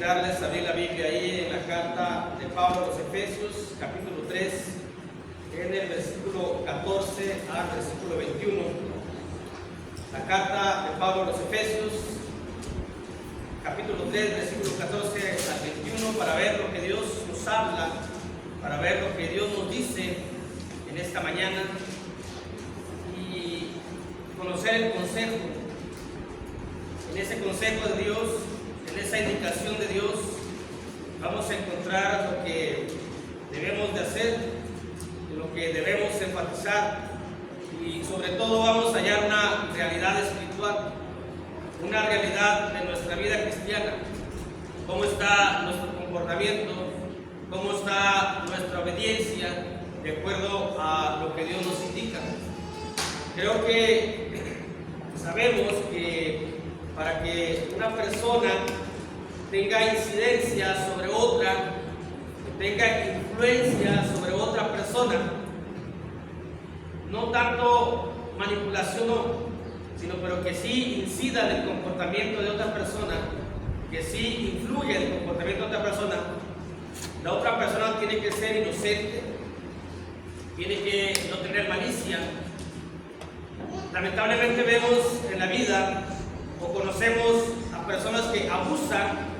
invitarles a abrir la Biblia ahí en la carta de Pablo a los Efesios, capítulo 3, en el versículo 14 al versículo 21. La carta de Pablo a los Efesios, capítulo 3, versículo 14 al 21, para ver lo que Dios nos habla, para ver lo que Dios nos dice en esta mañana y conocer el consejo. En ese consejo de Dios, en esa indicación de Dios, vamos a encontrar lo que debemos de hacer, lo que debemos enfatizar y sobre todo vamos a hallar una realidad espiritual, una realidad de nuestra vida cristiana. Cómo está nuestro comportamiento, cómo está nuestra obediencia de acuerdo a lo que Dios nos indica. Creo que sabemos que para que una persona tenga incidencia sobre otra, tenga influencia sobre otra persona, no tanto manipulación, sino pero que sí incida en el comportamiento de otra persona, que sí influye en el comportamiento de otra persona, la otra persona tiene que ser inocente, tiene que no tener malicia. Lamentablemente vemos en la vida o conocemos a personas que abusan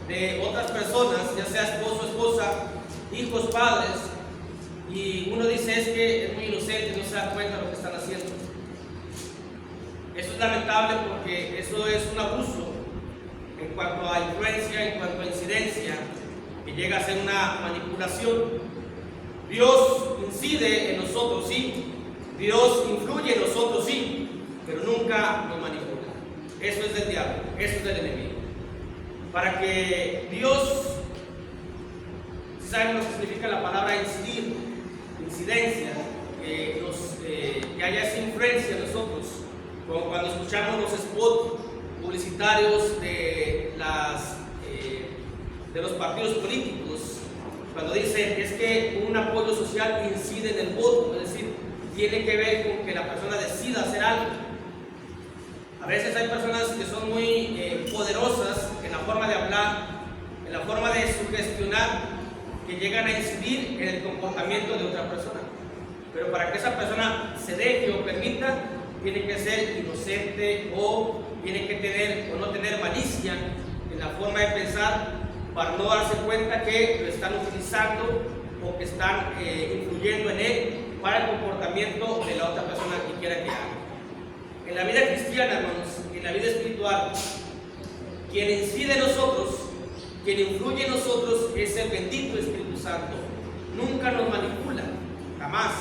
de otras personas, ya sea esposo, esposa, hijos, padres, y uno dice es que es muy inocente, no se da cuenta de lo que están haciendo. Eso es lamentable porque eso es un abuso en cuanto a influencia, en cuanto a incidencia, que llega a ser una manipulación. Dios incide en nosotros, sí, Dios influye en nosotros, sí, pero nunca nos manipula. Eso es del diablo, eso es del enemigo. Para que Dios, ¿saben lo que significa la palabra incidir? Incidencia, que haya esa influencia en nosotros, como cuando escuchamos los spots publicitarios de los partidos políticos, cuando dicen es que un apoyo social incide en el voto, es decir, tiene que ver con que la persona decida hacer algo. A veces hay personas que son muy poderosas en la forma de hablar, en la forma de sugestionar, que llegan a incidir en el comportamiento de otra persona. Pero para que esa persona se deje o permita, tiene que ser inocente o tiene que tener o no tener malicia en la forma de pensar para no darse cuenta que lo están utilizando o que están influyendo en él para el comportamiento de la otra persona que quiera que haga. En la vida cristiana, hermanos, en la vida espiritual, quien incide en nosotros, quien influye en nosotros es el bendito Espíritu Santo. Nunca nos manipula, jamás,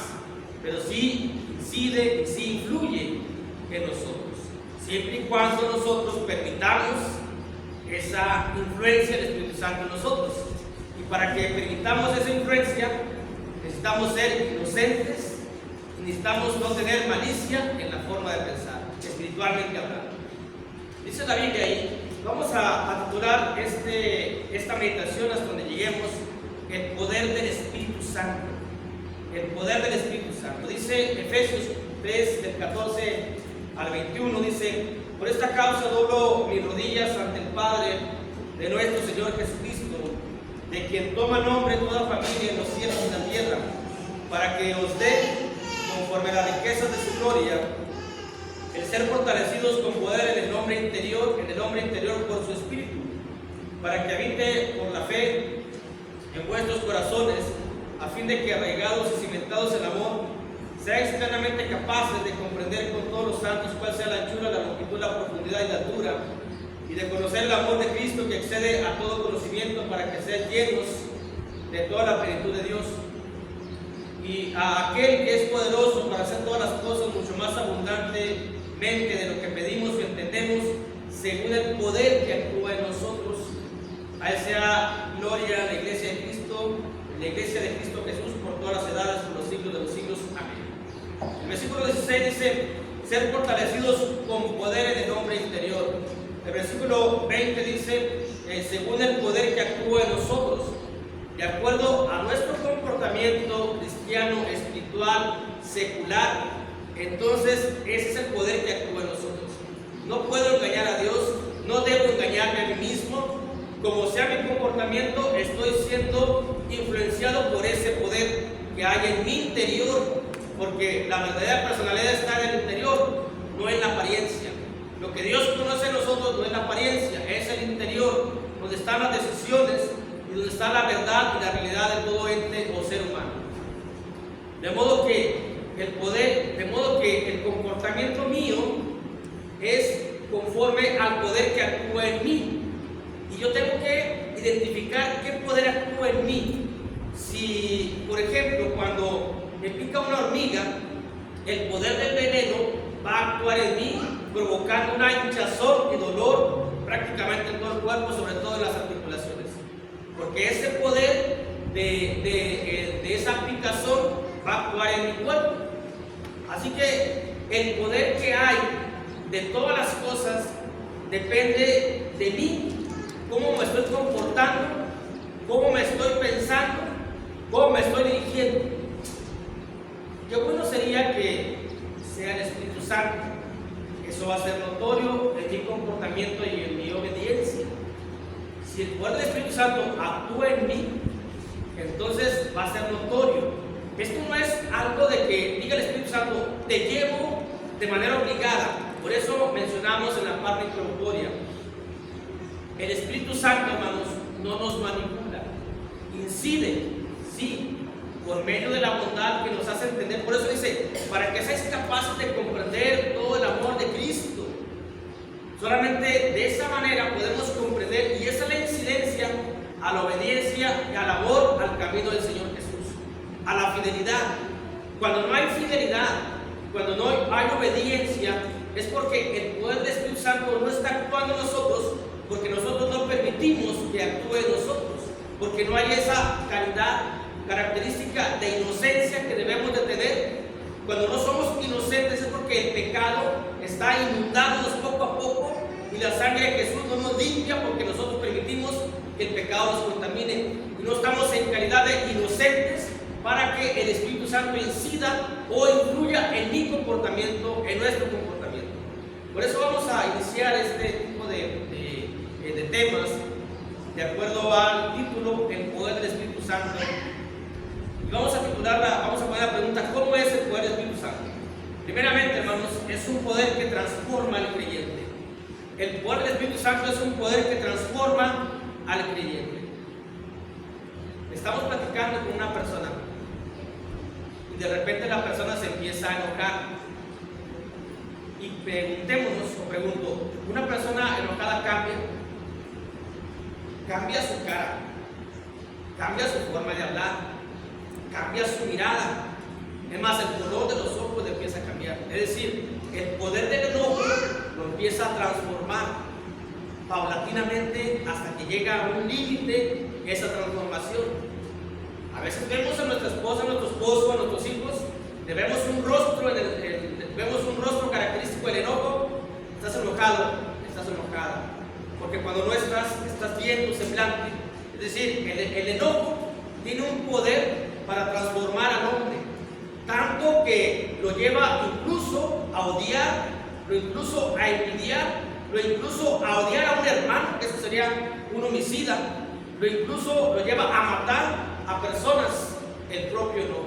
pero sí incide y sí influye en nosotros, siempre y cuando nosotros permitamos esa influencia del Espíritu Santo en nosotros. Y para que permitamos esa influencia, necesitamos ser inocentes, necesitamos no tener malicia en la forma de pensar, espiritualmente hablando. Dice la Biblia ahí, vamos a titular esta meditación hasta donde lleguemos, el poder del Espíritu Santo. El poder del Espíritu Santo. Dice Efesios 3, del 14 al 21, dice: por esta causa doblo mis rodillas ante el Padre de nuestro Señor Jesucristo, de quien toma nombre toda familia en los cielos y en la tierra, para que os dé, conforme a las riquezas de su gloria, el ser fortalecidos con poder en el hombre interior por su Espíritu, para que habite por la fe en vuestros corazones, a fin de que, arraigados y cimentados en amor, seáis plenamente capaces de comprender con todos los santos cuál sea la anchura, la longitud, la profundidad y la altura, y de conocer el amor de Cristo que excede a todo conocimiento, para que seáis llenos de toda la plenitud de Dios. Y a aquel que es poderoso para hacer todas las cosas mucho más abundantemente de lo que pedimos y entendemos, según el poder que actúa en nosotros. A él sea gloria a la iglesia de Cristo, la iglesia de Cristo Jesús, por todas las edades, por los siglos de los siglos. Amén. El versículo 16 dice: ser fortalecidos con poder en el hombre interior. El versículo 20 dice: según el poder que actúa en nosotros, de acuerdo a nuestro comportamiento cristiano, espiritual, secular. Entonces ese es el poder que actúa en nosotros. No puedo engañar a Dios, no debo engañarme a mí mismo, como se comportamiento estoy siendo influenciado por ese poder que hay en mi interior, porque la verdadera personalidad está en el interior, no en la apariencia. Lo que Dios conoce en nosotros no es la apariencia, es el interior, donde están las decisiones y donde está la verdad y la realidad de todo ente o ser humano. De modo que el comportamiento mío es conforme al poder que actúa en mí. Y yo tengo que identificar qué poder actúa en mí. Si, por ejemplo, cuando me pica una hormiga, el poder del veneno va a actuar en mí, provocando una hinchazón y dolor prácticamente en todo el cuerpo, sobre todo en las articulaciones. Porque ese poder de esa picazón va a actuar en mi cuerpo. Así que el poder que hay de todas las cosas depende de mí, cómo me estoy comportando, cómo me estoy pensando, cómo me estoy dirigiendo. Qué bueno sería que sea el Espíritu Santo. Eso va a ser notorio en mi comportamiento y en mi obediencia. Si el poder del Espíritu Santo actúa en mí, entonces va a ser notorio. Esto no es algo de que diga el Espíritu Santo, te llevo de manera obligada. Por eso mencionamos en la parte introductoria, el Espíritu Santo, hermanos, no nos manipula, incide, sí, por medio de la bondad que nos hace entender. Por eso dice, para que seáis capaces de comprender todo el amor de Cristo. Solamente de esa manera podemos comprender, y esa es la incidencia a la obediencia y al amor al camino del Señor Jesús, a la fidelidad. Cuando no hay fidelidad, cuando no hay obediencia, es porque el poder del Espíritu Santo no está actuando en nosotros, porque nosotros no permitimos que actúe en nosotros, porque no hay esa característica de inocencia que debemos de tener. Cuando no somos inocentes es porque el pecado está inundándonos poco a poco y la sangre de Jesús no nos limpia, porque nosotros permitimos que el pecado nos contamine y no estamos en calidad de inocentes para que el Espíritu Santo incida o influya en mi comportamiento, en nuestro comportamiento. Por eso vamos a iniciar este tipo de temas de acuerdo al título, el poder del Espíritu Santo. Y vamos a poner la pregunta, ¿cómo es el poder del Espíritu Santo? Primeramente, hermanos, es un poder que transforma al creyente. El poder del Espíritu Santo es un poder que transforma al creyente. Estamos platicando con una persona y de repente la persona se empieza a enojar. Y pregunto, ¿una persona enojada cambia su cara, cambia su forma de hablar, cambia su mirada? Es más, el color de los ojos le empieza a cambiar. Es decir, el poder del enojo lo empieza a transformar paulatinamente hasta que llega a un límite esa transformación. A veces vemos a nuestra esposa, a nuestro esposo, a nuestros hijos, le vemos un rostro característico del enojo. Estás enojado, estás enojada, porque cuando no estás bien tu semblante. Es decir, el enojo tiene un poder para transformar al hombre, tanto que lo lleva incluso a odiar, lo incluso a envidiar, lo incluso a odiar a un hermano, que eso sería un homicida, lo incluso lo lleva a matar a personas, el propio enojo.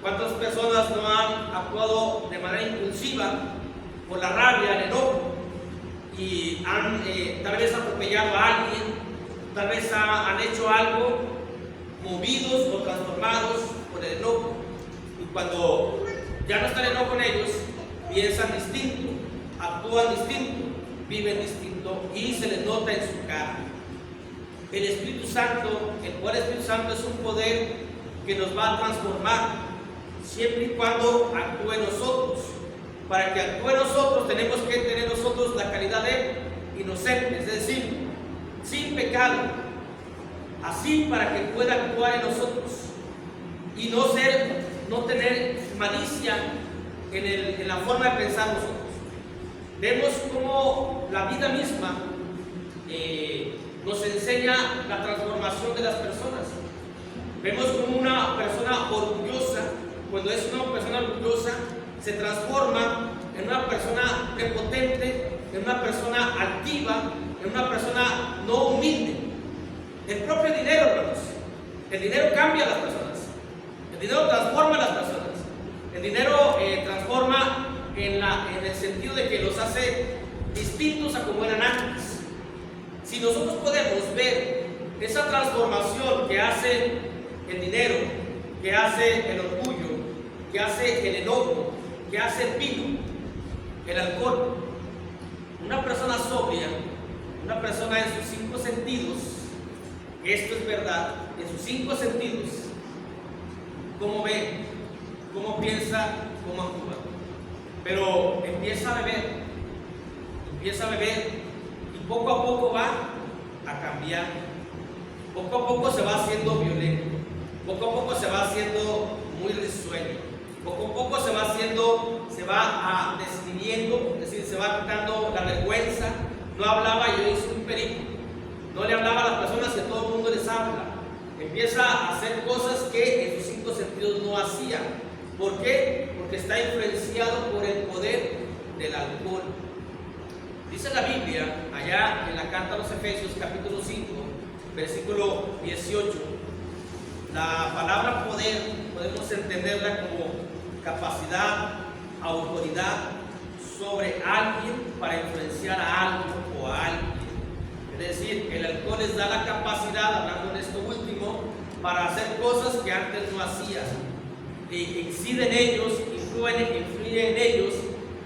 ¿Cuántas personas no han actuado de manera impulsiva por la rabia, el enojo, y han tal vez atropellado a alguien, tal vez han hecho algo movidos o transformados por el enojo? Y cuando ya no está el enojo en ellos, piensan distinto, actúan distinto, viven distinto y se les nota en su cara. El Espíritu Santo, el poder del Espíritu Santo es un poder que nos va a transformar siempre y cuando actúe en nosotros. Para que actúe en nosotros tenemos que tener nosotros la calidad de inocentes, es decir, sin pecado, así para que pueda actuar en nosotros y no tener malicia en la forma de pensar nosotros. Vemos cómo la vida misma nos enseña la transformación de las personas. Vemos como una persona orgullosa, cuando es una persona orgullosa, se transforma en una persona prepotente, en una persona altiva, en una persona no humilde. El El dinero cambia a las personas, el dinero transforma a las personas, el dinero transforma en el sentido de que los hace distintos a como eran antes. Si nosotros podemos ver esa transformación que hace el dinero, que hace el orgullo, que hace el enojo, que hace el vino, el alcohol, una persona sobria, una persona en sus 5 sentidos, esto es verdad, en sus 5 sentidos, cómo ve, cómo piensa, cómo actúa. Pero empieza a beber y poco a poco va a cambiar. Poco a poco se va haciendo violento, poco a poco se va haciendo muy risueño, poco a poco se va desviviendo, es decir, se va quitando la vergüenza. No hablaba, yo hice un perico, no le hablaba a las personas que todo el mundo les habla. Empieza a hacer cosas que en sus 5 sentidos no hacía. ¿Por qué? Porque está influenciado por el poder del alcohol. Dice la Biblia, allá en la carta a los Efesios, capítulo 5, versículo 18, la palabra poder podemos entenderla como capacidad, autoridad sobre alguien para influenciar a algo o a alguien. Es decir, el alcohol les da la capacidad, hablando de esto último, para hacer cosas que antes no hacían. Incide en ellos, influye en ellos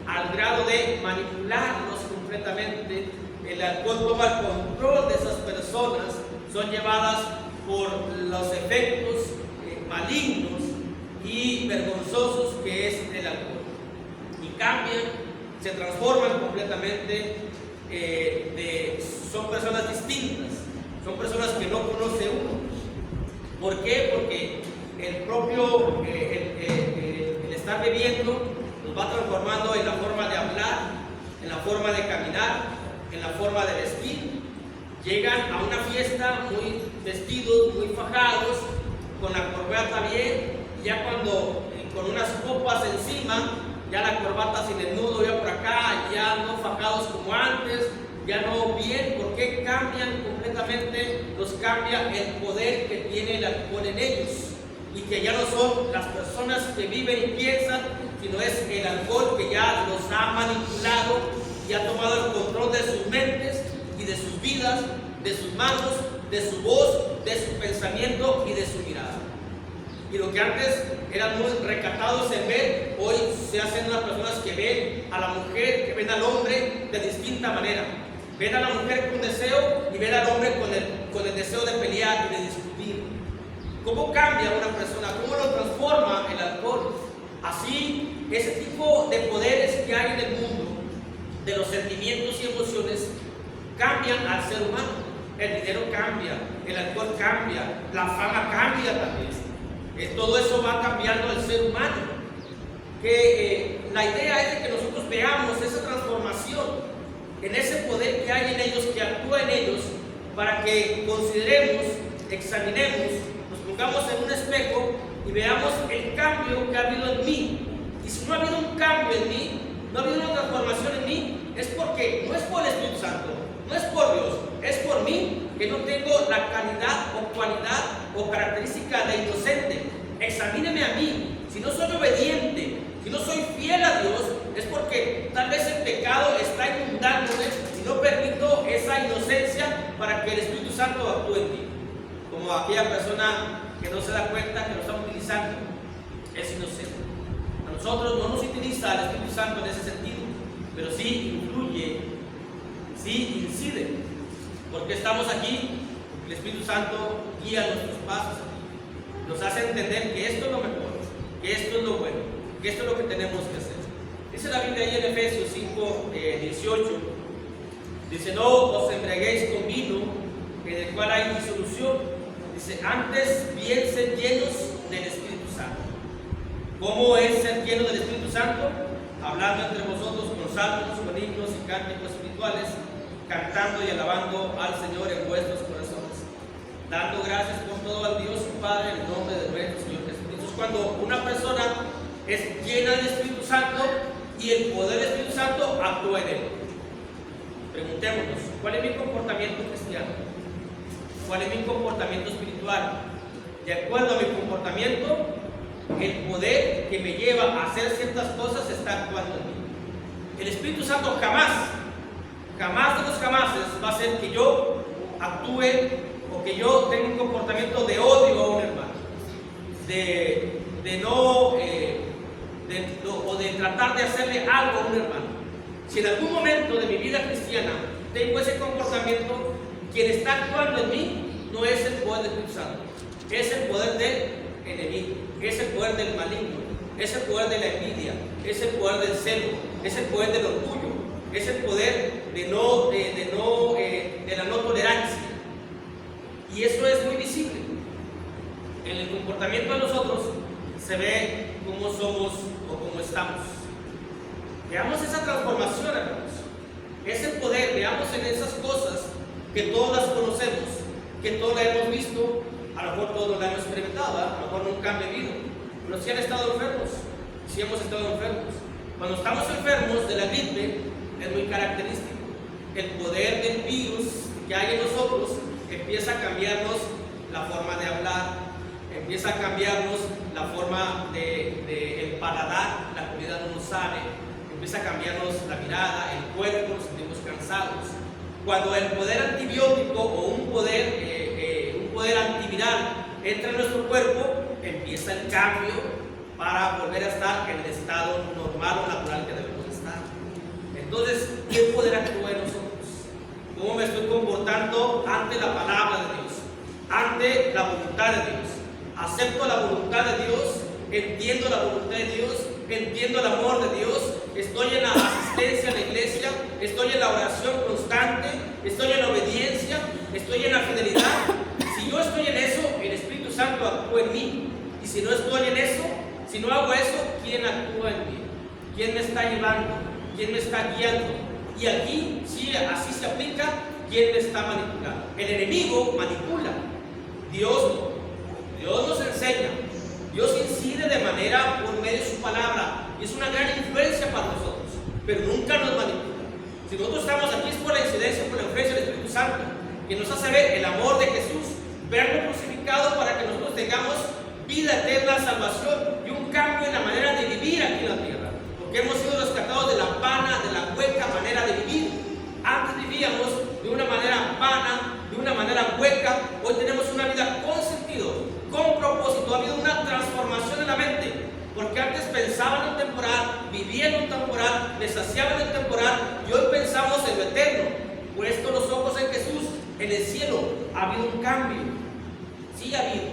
al grado de manipularlos completamente. El alcohol toma el control de esas personas, son llevadas por los efectos malignos y vergonzosos que es el alcohol. Y cambian, se transforman completamente, son personas distintas, son personas que no conoce uno. ¿Por qué? Porque el propio, el estar bebiendo nos va transformando en la forma de hablar, en la forma de caminar, en la forma de vestir. Llegan a una fiesta muy vestidos, muy fajados, con la corbata bien, y ya cuando con unas copas encima, ya la corbata sin el nudo ya por acá, ya no fajados como antes, ya no bien. ¿Por qué cambian completamente? Los cambia el poder que tiene el alcohol en ellos, y que ya no son las personas que viven y piensan, sino es el alcohol que ya los ha manipulado y ha tomado el control de sus mentes y de sus vidas, de sus manos, de su voz, de su pensamiento y de su mirada. Y lo que antes eran muy recatados en ver, hoy se hacen unas personas que ven a la mujer, que ven al hombre de distinta manera. Ven a la mujer con deseo y ven al hombre con el deseo de pelear y de discutir. ¿Cómo cambia una persona? ¿Cómo lo transforma el alcohol? Así, ese tipo de poderes que hay en el mundo, de los sentimientos y emociones, cambian al ser humano. El dinero cambia, el alcohol cambia, la fama cambia también. Todo eso va cambiando al ser humano. La idea es de que nosotros veamos esa transformación en ese poder que hay en ellos, que actúa en ellos, para que consideremos, examinemos, nos pongamos en un espejo y veamos el cambio que ha habido en mí. Y si no ha habido un cambio en mí, no ha habido una transformación en mí, es porque no es por el Espíritu Santo, no es por Dios, es por mí, que no tengo la calidad o cualidad o característica de inocente. Examíneme a mí. Si no soy obediente, si no soy fiel a Dios, es porque tal vez el pecado está inundándome y no permito esa inocencia para que el Espíritu Santo actúe en mí. Como aquella persona que no se da cuenta que lo está utilizando, es inocente. A nosotros no nos utiliza el Espíritu Santo en ese sentido, pero sí influye, sí incide, porque estamos aquí. El Espíritu Santo guía nuestros pasos, nos hace entender que esto es lo mejor, que esto es lo bueno, que esto es lo que tenemos que hacer. Dice la Biblia ahí en Efesios 5, 18, dice: no os embriaguéis con vino, en el cual hay disolución. Dice: antes bien sed llenos del Espíritu Santo. ¿Cómo es ser lleno del Espíritu Santo? Hablando entre vosotros con salmos, con himnos y cánticos espirituales, cantando y alabando al Señor en vuestros corazones, dando gracias por todo al Dios y Padre en el nombre de nuestro Señor Jesucristo. Entonces, cuando una persona es llena del Espíritu Santo y el poder del Espíritu Santo actúa en él, preguntémonos: ¿cuál es mi comportamiento cristiano? ¿Cuál es mi comportamiento espiritual? de acuerdo a mi comportamiento, el poder que me lleva a hacer ciertas cosas está actuando en mí. El Espíritu Santo jamás de los jamases va a hacer que yo actúe o que yo tenga un comportamiento de odio a un hermano, o de tratar de hacerle algo a un hermano. Si en algún momento de mi vida cristiana tengo ese comportamiento, quien está actuando en mí no es el poder del Espíritu Santo, es el poder del enemigo, es el poder del maligno, es el poder de la envidia, es el poder del celo, es el poder del orgullo, es el poder de la no tolerancia. Y eso es muy visible. En el comportamiento de nosotros se ve cómo somos o cómo estamos. Veamos esa transformación, hermanos. Ese poder, veamos en esas cosas que todos las conocemos, que todos las hemos visto, a lo mejor todos las hemos experimentado, a lo mejor nunca han vivido, pero sí han estado enfermos, sí hemos estado enfermos. Cuando estamos enfermos de la gripe, es muy característico. El poder del virus que hay en nosotros empieza a cambiarnos la forma de hablar, empieza a cambiarnos la forma el paladar, la comida no nos sabe, empieza a cambiarnos la mirada, el cuerpo, nos sentimos cansados. Cuando el poder antibiótico o un poder antiviral entra en nuestro cuerpo, empieza el cambio para volver a estar en el estado normal o natural que debemos estar. Entonces, ¿qué poder actúa en nosotros? ¿Cómo me estoy comportando ante la palabra de Dios? Ante la voluntad de Dios. ¿Acepto la voluntad de Dios? ¿Entiendo la voluntad de Dios? ¿Entiendo el amor de Dios? ¿Estoy en la asistencia a la iglesia? ¿Estoy en la oración constante? ¿Estoy en la obediencia? ¿Estoy en la fidelidad? Si yo estoy en eso, el Espíritu Santo actúa en mí. Y si no estoy en eso, si no hago eso, ¿quién actúa en mí? ¿Quién me está llevando? ¿Quién me está guiando? Y aquí, sí, así se aplica, ¿quién me está manipulando? El enemigo manipula, Dios no. Dios nos enseña, Dios incide de manera por medio de su palabra, y es una gran influencia para nosotros, pero nunca nos manipula. Si nosotros estamos aquí es por la incidencia, por la influencia del Espíritu Santo, que nos hace ver el amor de Jesús, verlo crucificado para que nosotros tengamos vida eterna, salvación y un cambio en la manera de vivir aquí en la tierra. Porque hemos sido rescatados de la vana, de la hueca manera de vivir. Antes vivíamos de una manera vana, de una manera hueca. Hoy tenemos una vida con sentido, con propósito. Ha habido una transformación en la mente. Porque antes pensaban en lo temporal, vivían en lo temporal, les saciaban en lo temporal, y hoy pensamos en lo eterno. Puesto los ojos en Jesús, en el cielo, ha habido un cambio. Sí ha habido,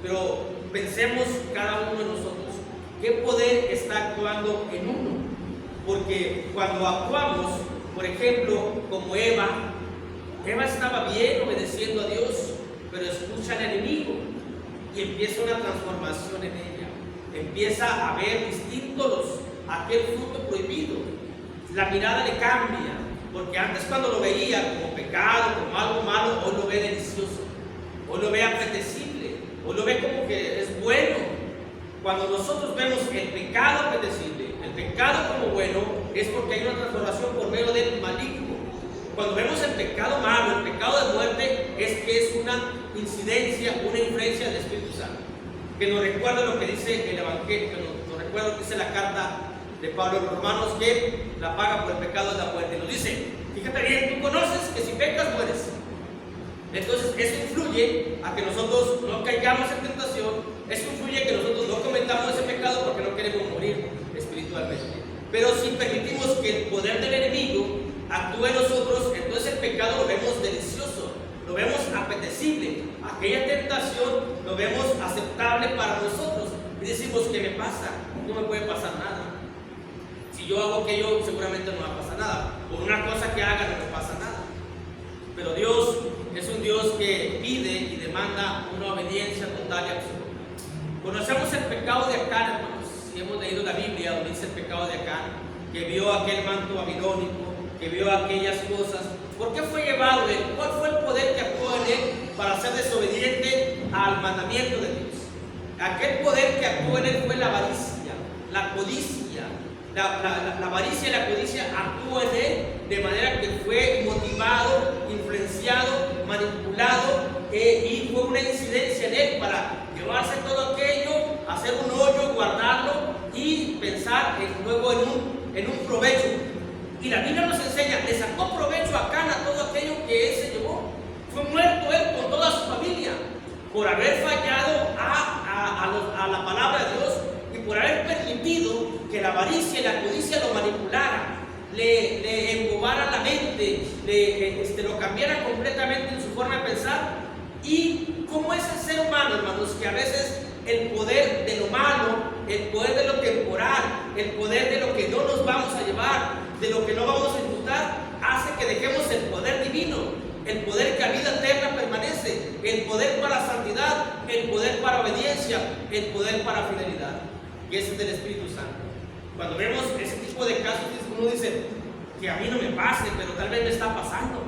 pero pensemos cada uno de nosotros. ¿Qué poder está actuando en uno? Porque cuando actuamos, por ejemplo, como Eva estaba bien obedeciendo a Dios, pero escucha al enemigo y empieza una transformación en ella. Empieza a ver distintos aquel fruto prohibido. La mirada le cambia, porque antes cuando lo veía como pecado, como algo malo, hoy lo ve delicioso, hoy lo ve apetecible, hoy lo ve como que es bueno. Cuando nosotros vemos el pecado apetecible, el pecado como bueno, es porque hay una transformación por medio del maligno. Cuando vemos el pecado malo, el pecado de muerte, es que es una incidencia, una influencia del Espíritu Santo, que nos recuerda lo que dice el Evangelio, que nos recuerda lo que dice la carta de Pablo a los Romanos, que la paga por el pecado es la muerte. Nos dice, fíjate bien, tú conoces que si pecas mueres. Entonces eso influye a que nosotros no caigamos en tentación, eso influye a que nosotros no cometamos ese pecado porque no queremos morir espiritualmente. Pero si permitimos que el poder del enemigo actúe en nosotros, entonces el pecado lo vemos delicioso, lo vemos apetecible, aquella tentación lo vemos aceptable para nosotros y decimos, ¿qué me pasa? No me puede pasar nada. Si yo hago aquello, seguramente no va a pasar nada. Por una cosa que haga, no me pasa nada. Pero Dios es un Dios que pide y demanda una obediencia total y absoluta. Conocemos el pecado de Acán, hermanos. Si hemos leído la Biblia donde dice el pecado de Acán, que vio aquel manto babilónico, que vio aquellas cosas. ¿Por qué fue llevado él? ¿Cuál fue el poder que actuó en él para ser desobediente al mandamiento de Dios? Aquel poder que actuó en él fue la avaricia, la codicia. La avaricia y la codicia actuó en él de manera que fue motivado, influenciado, manipulado y fue una incidencia en él para que pensar luego en un provecho. Y la Biblia nos enseña, le sacó provecho a Cana todo aquello que él se llevó. Fue muerto él con toda su familia por haber fallado a la palabra de Dios y por haber permitido que la avaricia y la codicia lo manipulara, le embobara la mente, lo cambiara completamente en su forma de pensar. Y como es el ser humano, hermanos, que a veces el poder de lo malo, el poder de lo temporal, el poder de lo que no nos vamos a llevar, de lo que no vamos a disfrutar, hace que dejemos el poder divino, el poder que a vida eterna permanece, el poder para santidad, el poder para obediencia, el poder para fidelidad. Y ese es del Espíritu Santo. Cuando vemos ese tipo de casos, uno dice que a mí no me pase, pero tal vez me está pasando.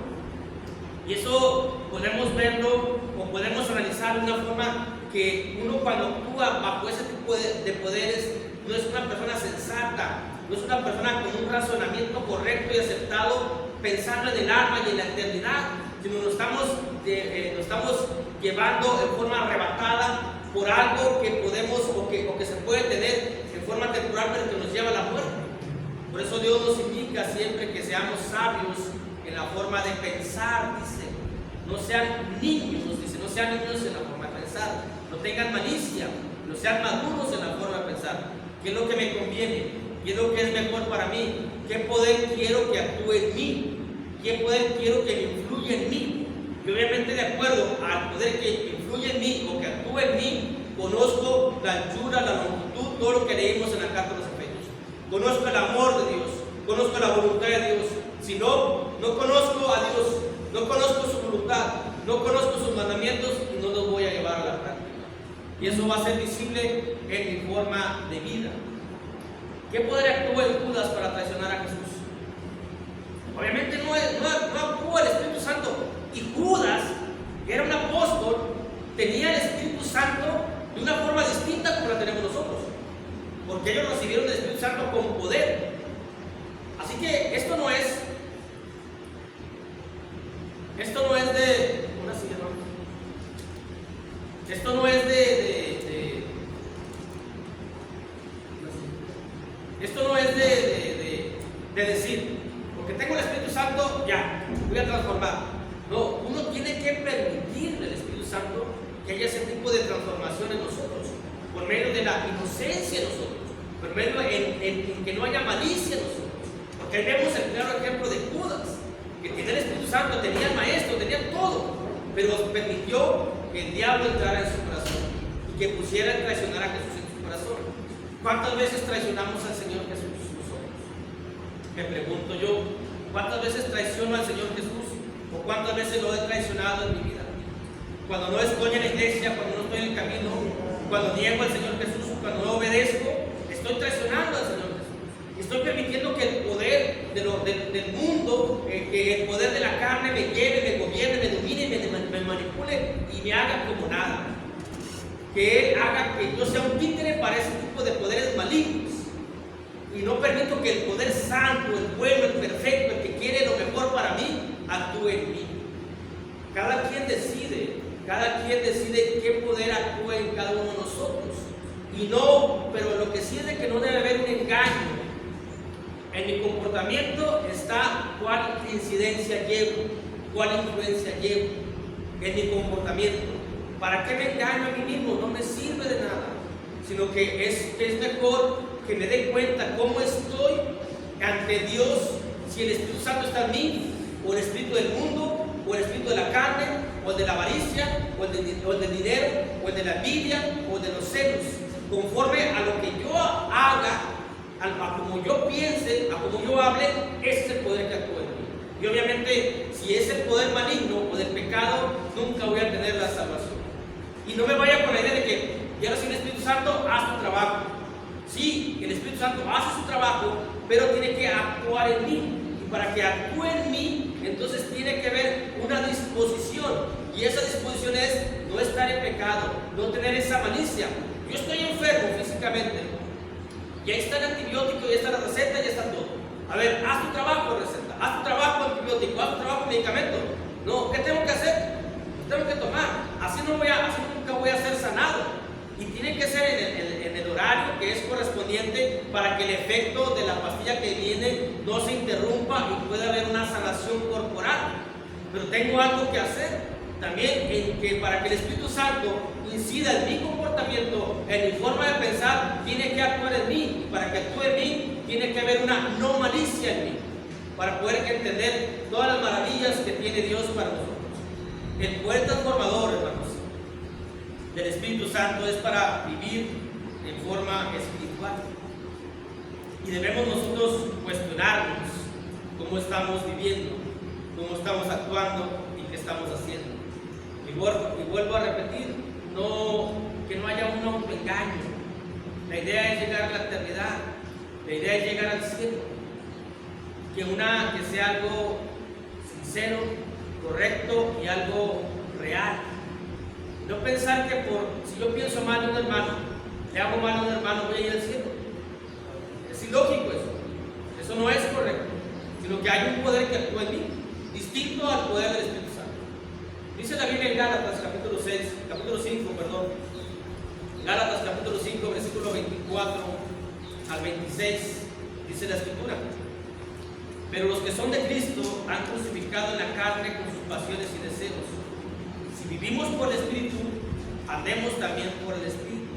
Y eso podemos verlo o podemos analizar de una forma que uno cuando actúa bajo ese tipo de poderes no es una persona sensata, no es una persona con un razonamiento correcto y aceptado pensando en el alma y en la eternidad, sino nos estamos llevando en forma arrebatada por algo que podemos o que se puede tener en forma temporal, pero que nos lleva a la muerte. Por eso Dios nos indica siempre que seamos sabios en la forma de pensar, dice. No sean niños, dice, no sean niños en la forma de pensar. No tengan malicia, no sean maduros en la forma de pensar. ¿Qué es lo que me conviene? ¿Qué es lo que es mejor para mí? ¿Qué poder quiero que actúe en mí? ¿Qué poder quiero que influya en mí? Y obviamente de acuerdo al poder que influye en mí o que actúe en mí, conozco la anchura, la longitud, todo lo que leímos en la carta de los Efesios. Conozco el amor de Dios, conozco la voluntad de Dios. Si no conozco a Dios, no conozco su voluntad, no conozco sus mandamientos, no los voy a llevar a la práctica. Y eso va a ser visible en mi forma de vida. ¿Qué poder actúa en Judas para traicionar a Jesús? Obviamente no actúa el Espíritu Santo. Y Judas, que era un apóstol, tenía el Espíritu Santo de una forma distinta como la tenemos nosotros. Porque ellos recibieron el Espíritu Santo con poder. Así que esto no es de una silla, ¿no? Esto no es de decir, porque tengo el Espíritu Santo, ya, voy a transformar. No, uno tiene que permitirle al Espíritu Santo que haya ese tipo de transformación en nosotros, por medio de la inocencia en nosotros, por medio en que no haya malicia en nosotros. Porque ahí vemos el claro ejemplo de Judas, que tenía el Espíritu Santo, tenía el Maestro, tenía todo, pero permitió que el diablo entrara en su corazón y que pusiera a traicionar a Jesús en su corazón. ¿Cuántas veces traicionamos al Señor Jesús nosotros? Me pregunto yo, ¿cuántas veces traiciono al Señor Jesús? ¿O cuántas veces lo he traicionado en mi vida? Cuando no estoy en la iglesia, cuando no estoy en el camino, cuando niego al Señor Jesús, cuando no obedezco, estoy traicionando al Señor Jesús. Estoy permitiendo que el poder del mundo, que el poder de la carne me lleve, me gobierne, me domine, me manipule y me haga como nada. Que Él haga que yo sea un títere para ese tipo de poderes malignos. Y no permito que el poder santo, el bueno, el perfecto, el que quiere lo mejor para mí, actúe en mí. Cada quien decide qué poder actúa en cada uno de nosotros. Pero lo que sí es de que no debe haber un engaño. En mi comportamiento está cuál incidencia llevo, cuál influencia llevo en mi comportamiento. ¿Para qué me engaño a mí mismo? No me sirve de nada, sino que es mejor que me dé cuenta cómo estoy ante Dios, si el Espíritu Santo está en mí, o el espíritu del mundo, o el espíritu de la carne, o el de la avaricia, o el del dinero, o el de la envidia, o el de los celos. Conforme a lo que yo haga, a como yo piense, a como yo hable, ese es el poder que actúa en mí. Y obviamente, si es el poder maligno o del pecado, nunca voy a tener la salvación. Y no me vaya con la idea de que ya no soy el Espíritu Santo, haz tu trabajo. Sí, el Espíritu Santo hace su trabajo, pero tiene que actuar en mí. Y para que actúe en mí, entonces tiene que haber una disposición. Y esa disposición es no estar en pecado, no tener esa malicia. Yo estoy enfermo físicamente. Y ahí está el antibiótico, ya está la receta, ya está todo. A ver, haz tu trabajo, receta. Haz tu trabajo, antibiótico. Haz tu trabajo, medicamento. No, ¿qué tengo que hacer? Tengo que tomar. Así nunca voy a ser sanado. Y tiene que ser en el horario que es correspondiente para que el efecto de la pastilla que viene no se interrumpa y pueda haber una sanación corporal. Pero tengo algo que hacer también, en que para que el Espíritu Santo incida en mi comportamiento, en mi forma de pensar, tiene que actuar en mí. Para que actúe en mí, tiene que haber una no malicia en mí, para poder entender todas las maravillas que tiene Dios para nosotros. El poder transformador, hermanos, del Espíritu Santo es para vivir en forma espiritual. Y debemos nosotros cuestionarnos cómo estamos viviendo, cómo estamos actuando y qué estamos haciendo. Y vuelvo a repetir, que no haya un autoengaño. La idea es llegar a la eternidad, la idea es llegar al cielo. Que sea algo sincero, correcto y algo real. No pensar que si yo pienso mal de un hermano, le hago mal a un hermano, voy a ir al cielo. Es ilógico eso. Eso no es correcto. Sino que hay un poder que actúa en mí, distinto al poder del Espíritu Santo. Dice la Biblia en Gálatas capítulo 5, Gálatas capítulo 5, versículo 24 al 26, dice la Escritura: pero los que son de Cristo han crucificado en la carne con sus pasiones y deseos. Si vivimos por el Espíritu, andemos también por el Espíritu.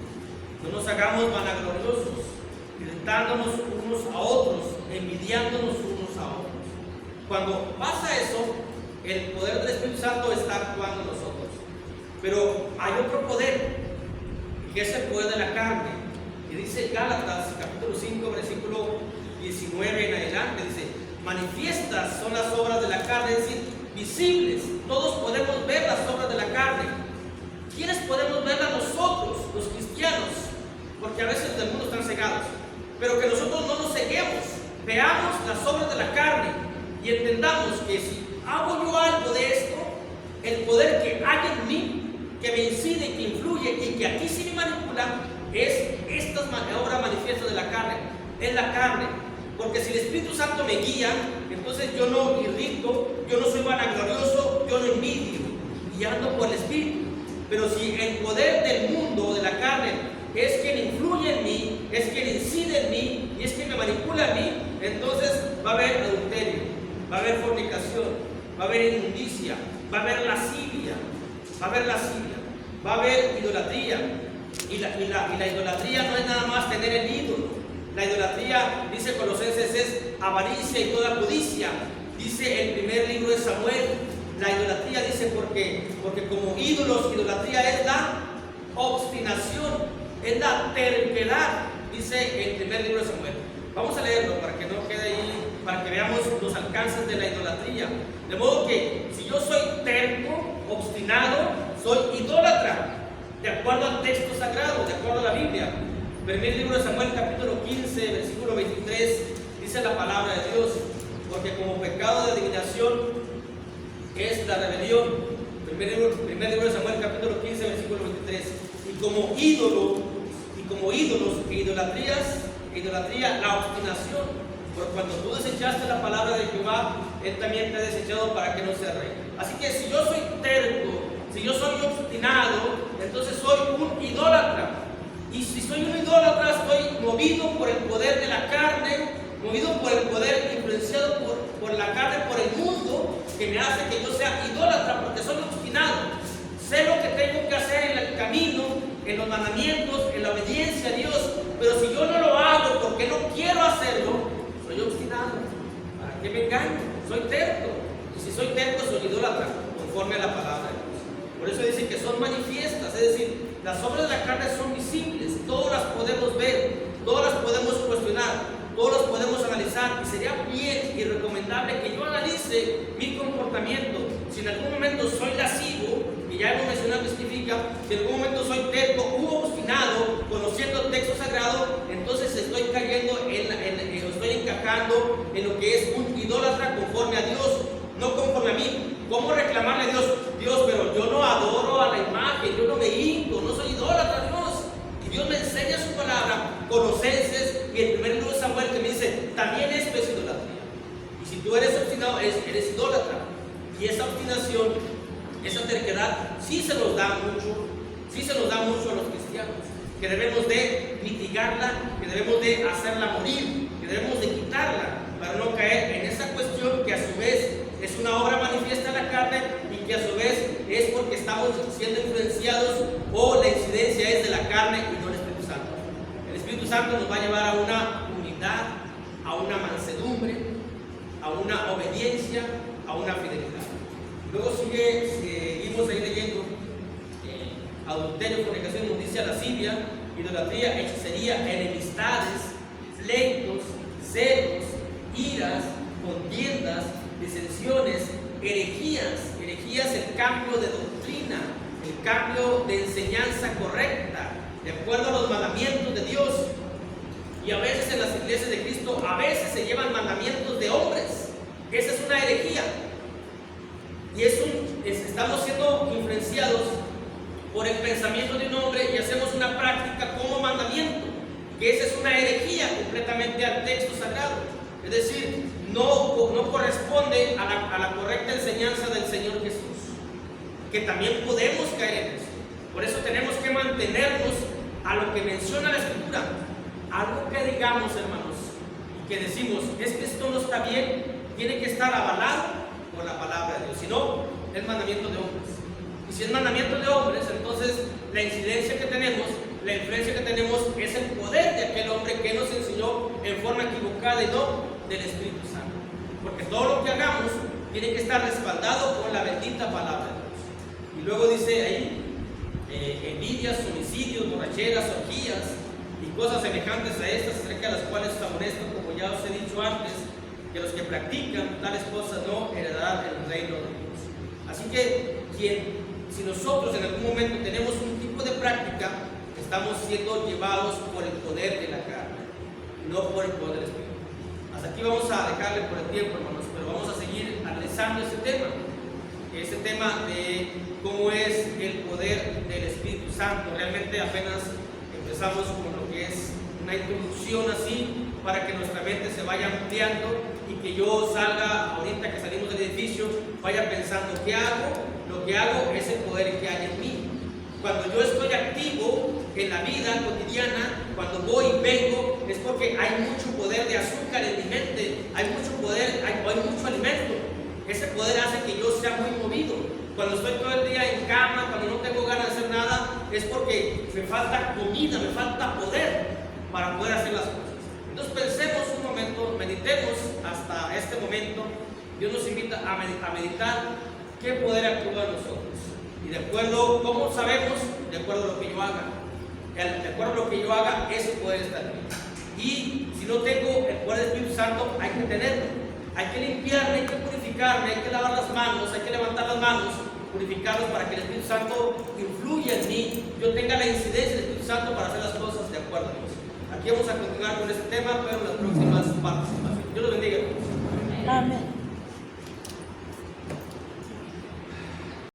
No nos hagamos vanagloriosos, irritándonos unos a otros, envidiándonos unos a otros. Cuando pasa eso, el poder del Espíritu Santo está actuando en nosotros. Pero hay otro poder, que es el poder de la carne. Y dice Gálatas capítulo 5, versículo 19 en adelante, dice: manifiestas son las obras de la carne, es decir, visibles. Todos podemos ver las obras de la carne. ¿Quiénes podemos verlas? Nosotros, los cristianos, porque a veces del mundo están cegados. Pero que nosotros no nos ceguemos, veamos las obras de la carne y entendamos que si hago yo algo de esto, el poder que hay en mí, que me incide, que influye y que aquí sí me manipula, es estas obras manifiestas de la carne. Es la carne. Porque si el Espíritu Santo me guía, entonces yo no irrito, yo no soy vanaglorioso, yo no envidio, y ando por el Espíritu. Pero si el poder del mundo, de la carne, es quien influye en mí, es quien incide en mí y es quien me manipula a mí, entonces va a haber adulterio, va a haber fornicación, va a haber inmundicia, va a haber lascivia, va a haber idolatría. Y la idolatría no es nada más tener el ídolo. La idolatría, dice Colosenses, es avaricia y toda codicia. Dice el primer libro de Samuel, la idolatría, dice, porque como ídolos, idolatría es la obstinación, es la terquedad, dice el primer libro de Samuel. Vamos a leerlo para que no quede ahí, para que veamos los alcances de la idolatría. De modo que si yo soy terco, obstinado, soy idólatra, de acuerdo al texto sagrado, de acuerdo a la Biblia. Primer libro de Samuel, capítulo 15, versículo 23, dice la palabra de Dios: porque como pecado de adivinación es la rebelión. Primer libro de Samuel, capítulo 15, versículo 23. Y como ídolos e idolatría, la obstinación. Por cuando tú desechaste la palabra de Jehová, Él también te ha desechado para que no sea rey. Así que si yo soy terco, si yo soy obstinado, entonces soy un idólatra. Y si soy un idólatra, estoy movido por el poder de la carne, movido por el poder influenciado por la carne, por el mundo, que me hace que yo sea idólatra, porque soy obstinado. Sé lo que tengo que hacer en el camino, en los mandamientos, en la obediencia a Dios, pero si yo no lo hago porque no quiero hacerlo, soy obstinado. ¿Para qué me engaño? Soy terco. Y si soy terco, soy idólatra, conforme a la palabra de Dios. Por eso dice que son manifiestas, es decir, las obras de la carne son visibles, todas las podemos ver, todas las podemos cuestionar, todas las podemos analizar, y sería bien y recomendable que yo analice mi comportamiento. Si en algún momento soy lascivo, y ya hemos mencionado que significa, si en algún momento soy terco u obstinado, conociendo el texto sagrado, entonces estoy cayendo estoy encajando en lo que es un idólatra conforme a Dios, no conforme a mí. ¿Cómo reclamarle a Dios? Dios, pero yo no adoro a la imagen, yo no me hinco, no soy idólatra, Dios. Y Dios me enseña su palabra, Colosenses, y el primer libro de Samuel, que me dice, también esto es idolatría. Y si tú eres obstinado, eres idólatra. Y esa obstinación, esa terquedad, sí se nos da mucho a los cristianos. que debemos de mitigarla, que debemos de hacerla morir, que debemos de quitarla, para no caer en esa cuestión que a su vez es una obra manifiesta en la carne y que a su vez es porque estamos siendo influenciados o la incidencia es de la carne y no del Espíritu Santo. El Espíritu Santo nos va a llevar a una unidad, a una mansedumbre, a una obediencia, a una fidelidad. Luego seguimos ahí leyendo adulterio, fornicación, inmundicia, lascivia, idolatría, hechicería, enemistades, pleitos, celos, iras, contiendas, disensiones, herejías. Herejías, el cambio de doctrina, el cambio de enseñanza correcta, de acuerdo a los mandamientos de Dios. Y a veces en las iglesias de Cristo, a veces se llevan mandamientos de hombres. Esa es una herejía. Y estamos siendo influenciados por el pensamiento de un hombre y hacemos una práctica como mandamiento, que esa es una herejía completamente al texto sagrado. Es decir, no corresponde a la correcta enseñanza del Señor Jesús, que también podemos caer en eso. Por eso tenemos que mantenernos a lo que menciona la Escritura. Algo que digamos, hermanos, y que decimos, es que esto no está bien, tiene que estar avalado por la palabra de Dios. Si no, es mandamiento de hombres. Y si es mandamiento de hombres, entonces la incidencia que tenemos, la influencia que tenemos es el poder de aquel hombre que nos enseñó en forma equivocada y no del Espíritu Santo. Porque todo lo que hagamos tiene que estar respaldado por la bendita palabra de Dios. Y luego dice ahí, envidias, homicidios, borracheras, orgías y cosas semejantes a estas, acerca de las cuales os amonesto, como ya os he dicho antes, que los que practican tales cosas no heredarán el reino de Dios. Así que si nosotros en algún momento tenemos un tipo de práctica, estamos siendo llevados por el poder de la carne, no por el poder del Espíritu. Hasta aquí vamos a dejarle por el tiempo, hermanos, pero vamos a seguir analizando este tema de cómo es el poder del Espíritu Santo. Realmente apenas empezamos con lo que es una introducción así, para que nuestra mente se vaya ampliando y que yo salga, ahorita que salimos del edificio, vaya pensando, ¿qué hago? Lo que hago es el poder que hay en mí. Cuando yo estoy activo en la vida cotidiana, cuando voy y vengo, es porque hay mucho poder de azúcar en mi mente, hay mucho poder, hay mucho alimento. Ese poder hace que yo sea muy movido. Cuando estoy todo el día en cama, cuando no tengo ganas de hacer nada, es porque me falta comida, me falta poder para poder hacer las cosas. Entonces pensemos un momento, meditemos hasta este momento. Dios nos invita a meditar qué poder actúa en nosotros. Y de acuerdo, ¿cómo sabemos? De acuerdo a lo que yo haga. De acuerdo a lo que yo haga, ese poder está en mí. Y si no tengo el poder del Espíritu Santo, hay que tenerlo. Hay que limpiarme, hay que purificarme, hay que lavar las manos, hay que levantar las manos, purificarlos para que el Espíritu Santo influya en mí, yo tenga la incidencia del Espíritu Santo para hacer las cosas de acuerdo a Dios. Aquí vamos a continuar con este tema, pero en las próximas partes. Dios los bendiga. Amén.